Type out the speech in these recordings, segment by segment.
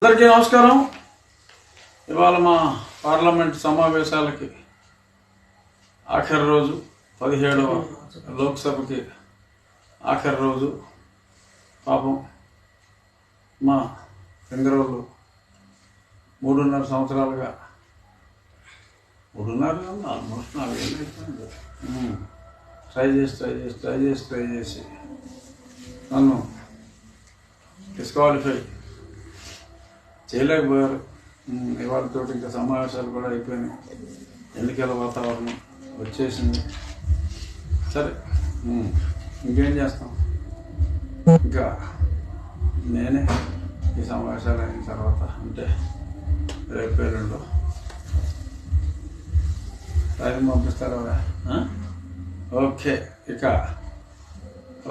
అందరికీ నమస్కారం. ఇవాళ మా పార్లమెంట్ సమావేశాలకి ఆఖరి రోజు, 17వ లోక్సభకి ఆఖరి రోజు. పాపం మా సింగరోళ్ళు 3.5 సంవత్సరాలుగా, 3.5 ఆల్మోస్ట్ 4 ఏళ్ళు అయిపోయింది, ట్రై చేసి నన్ను డిస్క్వాలిఫై చేయలేకపోయారు. ఇవాళతో ఇంకా సమావేశాలు కూడా అయిపోయినాయి, ఎన్నికల వాతావరణం వచ్చేసింది. సరే, ఇంకేం చేస్తాం, ఇంకా నేనే ఈ సమావేశాలు అయిన తర్వాత అంటే రేపు ఎల్లుండో టైం పంపిస్తారా? ఓకే. ఇక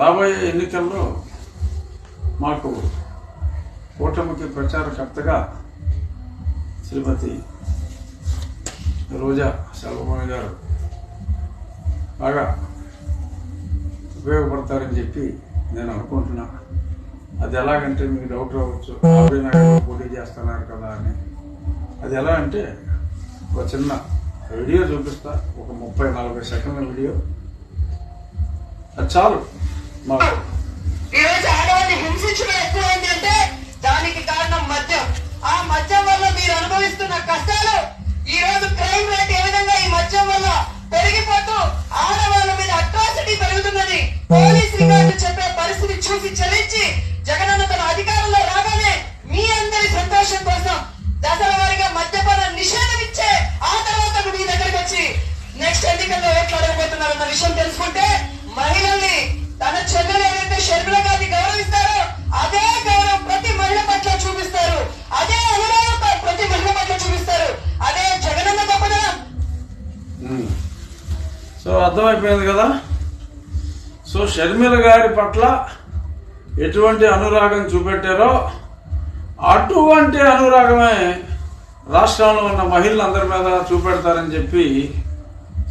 రాబోయే ఎన్నికల్లో మాకు కూటమికి ప్రచారకర్తగా శ్రీమతి రోజా సెల్వమణి గారు బాగా ఉపయోగపడతారని చెప్పి నేను అనుకుంటున్నా. అది ఎలాగంటే మీకు డౌట్ రావచ్చు, నగర్లో పోటీ చేస్తున్నారు కదా అని. అది ఎలా అంటే ఒక చిన్న వీడియో చూపిస్తా, ఒక 30-40 సెకండ్ల వీడియో. అది చాలు మాకు. ఈరోజు ఆడవాళ్ళని హింసించడం ఎక్కువైంది అంటే దానికి కారణం మద్యం. ఆ మద్యం వల్ల మీరు అనుభవిస్తున్న కష్టాలు, ఈ రోజు క్రైమ్ రేట్ ఏ విధంగా ఈ మద్యం వల్ల పెరిగిపోతూ ఆడవాళ్ళ మీద అట్రాసిటీ పెరుగుతున్నది. పోలీస్ రికార్డు చెప్పే పరిస్థితి చూసి చలించి జగనన్న తన అధికారంలో రాగానే మీ అందరి సంతోషం కోసం దశల వారీగా మద్యపాన నిషేధం ఇచ్చే, ఆ తర్వాత మీ దగ్గరికి వచ్చి నెక్స్ట్ ఎన్నికల్లో ఓట్లు అడగబోతున్నారన్న విషయం తెలుసుకుంటే మహిళల్ని తన చెల్లెలు ఏదైతే షర్మిల గారిని గౌరవిస్తారో అదే గౌరవం ప్రతి మహిళ పట్ల చూపిస్తారు, అదే అనురాగం ప్రతి మహిళ పట్ల చూపిస్తారు. అదే జగనన్న గొప్పదనం. సో అర్థమైపోయింది కదా. సో షర్మిల గారి పట్ల ఎటువంటి అనురాగం చూపెట్టారో అటువంటి అనురాగమే రాష్ట్రంలో ఉన్న మహిళలందరి మీద చూపెడతారని చెప్పి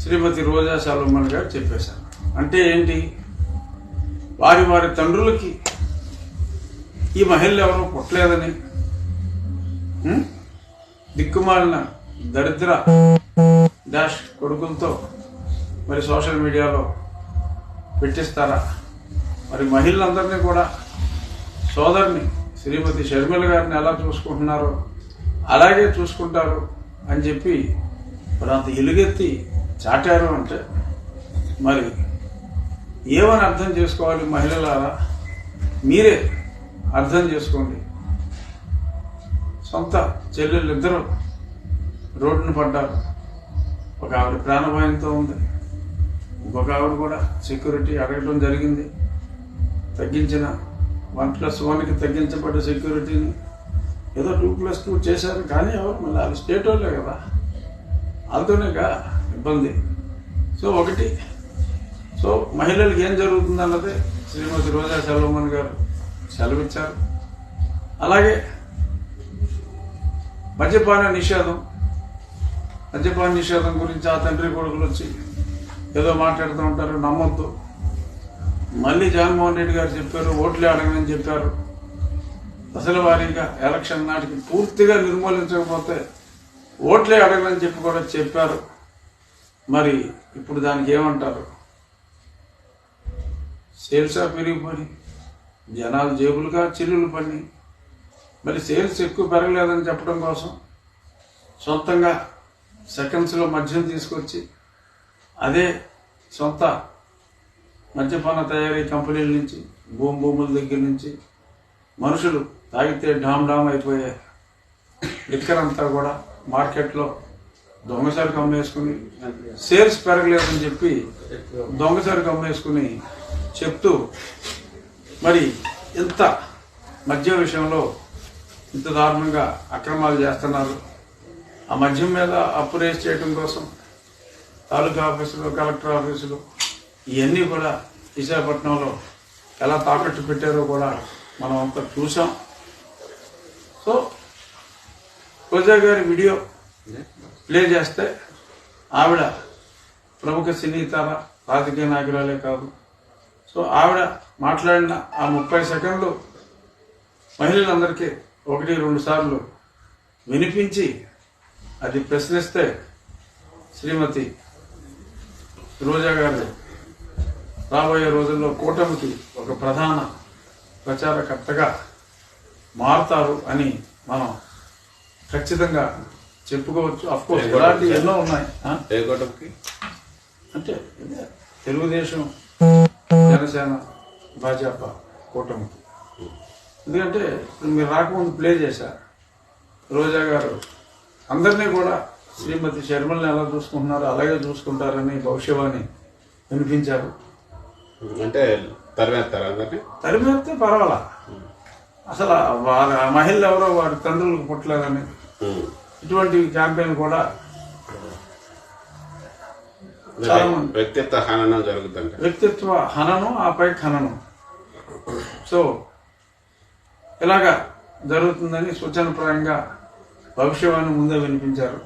శ్రీమతి రోజా సెల్వమణి గారు చెప్పేశారు. అంటే ఏంటి, వారి వారి తండ్రులకి ఈ మహిళలు ఎవరో పుట్టలేదని, దిక్కుమాలిన దరిద్ర డాష్ కొడుకులతో మరి సోషల్ మీడియాలో పెట్టిస్తారా? మరి మహిళలందరినీ కూడా సోదరిని శ్రీమతి షర్మిల గారిని ఎలా చూసుకుంటున్నారో అలాగే చూసుకుంటారు అని చెప్పి మరి అంత ఎలుగెత్తి చాటారు అంటే మరి ఏమని అర్థం చేసుకోవాలి మహిళలారా? మీరే అర్థం చేసుకోండి. సొంత చెల్లెళ్ళు ఇద్దరు రోడ్డును పడ్డారు. ఒక ఆవిడ ప్రాణభయంతో ఉంది, ఇంకొక ఆవిడ కూడా సెక్యూరిటీ అడగడం జరిగింది. తగ్గించిన 1+1కి తగ్గించబడ్డ సెక్యూరిటీని ఏదో 2+2 చేశారు. కానీ ఎవరు మళ్ళీ వాళ్ళు స్టేట్ వాళ్ళే కదా, వాళ్ళతోనేగా ఇబ్బంది. సో ఒకటి, సో మహిళలకు ఏం జరుగుతుందన్నదే శ్రీమతి రోజా సెల్వమణి గారు సెలవిచ్చారు. అలాగే మద్యపాన నిషేధం గురించి ఆ తండ్రి కొడుకులు వచ్చి ఏదో మాట్లాడుతూ ఉంటారు, నమ్మొద్దు. మళ్ళీ జగన్మోహన్ రెడ్డి గారు చెప్పారు ఓట్లే అడగనని చెప్పారు. అసలు వారీగా ఎలక్షన్ నాటికి పూర్తిగా నిర్మూలించకపోతే ఓట్లే అడగనని చెప్పి కూడా చెప్పారు. మరి ఇప్పుడు దానికి ఏమంటారు? సేల్స్ పెరిగిపోయి జనాలు జేబులుగా చిల్లులు పడి మరి సేల్స్ ఎక్కువ పెరగలేదని చెప్పడం కోసం సొంతంగా సెకండ్స్లో మద్యం తీసుకొచ్చి అదే సొంత మద్యపాన తయారీ కంపెనీల నుంచి భూముల దగ్గర నుంచి మనుషులు తాగితే డామ్ అయిపోయే లిక్కర్ అంతా కూడా మార్కెట్లో దొంగసరికి అమ్మేసుకుని సేల్స్ పెరగలేదని చెప్పి దొంగసరికి అమ్మేసుకుని చెప్తూ మరి ఇంత మద్యం విషయంలో ఇంత దారుణంగా అక్రమాలు చేస్తున్నారు. ఆ మద్యం మీద అప్పు రేస్ చేయడం కోసం తాలూకా ఆఫీసులు, కలెక్టర్ ఆఫీసులు ఇవన్నీ కూడా విశాఖపట్నంలో ఎలా తాకట్టు పెట్టారో కూడా మనం అంతా చూసాం. సో రోజా గారి వీడియో ప్లే చేస్తే ఆవిడ ప్రముఖ సినీ తార, రాజకీయ నాయకురాలే కాదు. సో ఆవిడ మాట్లాడిన ఆ 30 సెకండ్లు మహిళలందరికీ 1-2 సార్లు వినిపించి అది ప్రశ్నిస్తే శ్రీమతి రోజా గారు రాబోయే రోజుల్లో కూటమికి ఒక ప్రధాన ప్రచారకర్తగా మారుతారు అని మనం ఖచ్చితంగా చెప్పుకోవచ్చు. అఫ్కోర్స్ ఇలాంటి ఎన్నో ఉన్నాయి. అంటే తెలుగుదేశం, జనసేన, భాజపా కూటమికి. ఎందుకంటే ఇప్పుడు మీరు రాకముందు ప్లే చేశారు. రోజా గారు అందరినీ కూడా శ్రీమతి శర్మల్ని ఎలా చూసుకుంటున్నారో అలాగే చూసుకుంటారని భవిష్యవాణి వినిపించారు. అంటే తరిమేస్తే పర్వాలా, అసలు వారి మహిళలు ఎవరో వారి తండ్రులకు పుట్టలేదని ఇటువంటి క్యాంపెయిన్ కూడా వ్యక్తిత్వ హననం జరుగుతుంది. వ్యక్తిత్వ హననం, ఆపై ఖననం. సో ఇలాగా జరుగుతుందని సూచనప్రాయంగా భవిష్యవాణి ముందే వినిపించారు.